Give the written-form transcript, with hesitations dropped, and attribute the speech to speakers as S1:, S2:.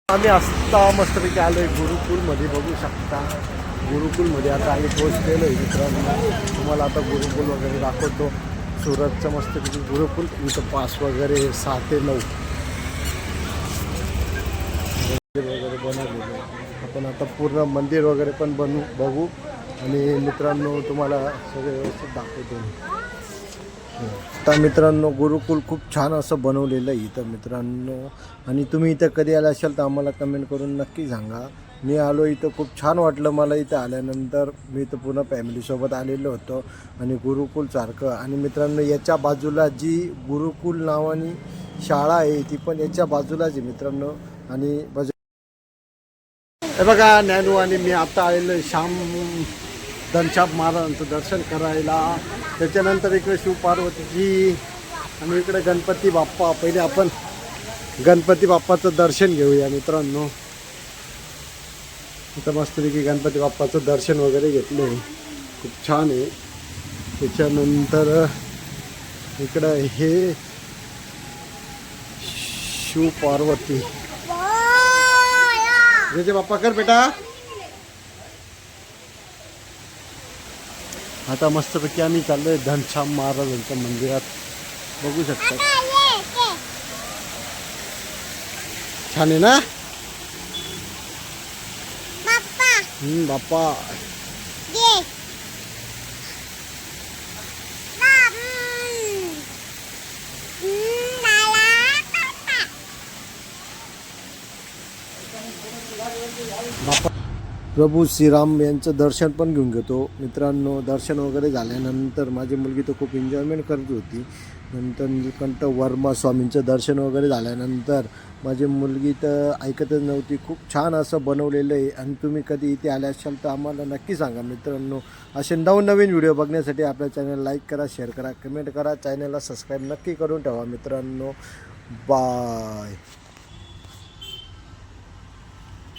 S1: आम्ही आत्ता मस्तपैकी आलो आहे गुरुकुलमध्ये, बघू शकता. गुरुकुलमध्ये आता आम्ही पोहोचलेलो आहे मित्रांनो. तुम्हाला आता गुरुकुल वगैरे दाखवतो. सुरतचं मस्तपैकी गुरुकुल. इथं पास वगैरे 6 ते 9 वगैरे बनवलेलं आहे. आपण आता पूर्ण मंदिर वगैरे पण बघू आणि मित्रांनो तुम्हाला सगळं व्यवस्थित दाखवतो. आता मित्रांनो गुरुकुल खूप छान असं बनवलेलं आहे इथं मित्रांनो. आणि तुम्ही इथं कधी आला असाल तर आम्हाला कमेंट करून नक्की सांगा. मी आलो इथं, खूप छान वाटलं मला इथं आल्यानंतर. मी इथं पूर्ण फॅमिलीसोबत आलेलो होतो आणि गुरुकुलसारखं. आणि मित्रांनो याच्या बाजूला जी गुरुकुल नावानी शाळा आहे ती पण याच्या बाजूलाच आहे मित्रांनो. आणि हे बघा ज्ञानू आणि मी आता आलेलो आहे घनश्याम महाराजांचं दर्शन करायला. त्याच्यानंतर इकडे शिवपार्वतीजी आणि इकडे गणपती बाप्पा. पहिले आपण गणपती बाप्पाचं दर्शन घेऊया मित्रांनो. इथं मस्तपैकी गणपती बाप्पाचं दर्शन वगैरे घेतलं आहे, खूप छान आहे. त्याच्यानंतर इकडं हे शिवपार्वती. जय बाप्पा कर बेटा. आता मस्तपैकी आम्ही चाललोय घनश्याम महाराजांच्या मंदिरात, बघू शकता. छान आहे ना बाप्पा. बाप्पा प्रभू श्रीराम यांचं दर्शन पण घेऊन घेतो मित्रांनो. दर्शन वगैरे झाल्यानंतर माझी मुलगी तर खूप एन्जॉयमेंट करत होती. नंतर नीलकंठ वर्मा स्वामींचं दर्शन वगैरे झाल्यानंतर माझी मुलगी तर ऐकतच नव्हती. खूप छान असं बनवलेलं आहे. आणि तुम्ही कधी इथे आले असाल तर आम्हाला नक्की सांगा मित्रांनो. असे नवनवीन व्हिडिओ बघण्यासाठी आपल्या चॅनल लाईक करा, शेअर करा, कमेंट करा. चॅनलला सबस्क्राईब नक्की करून ठेवा मित्रांनो. बाय.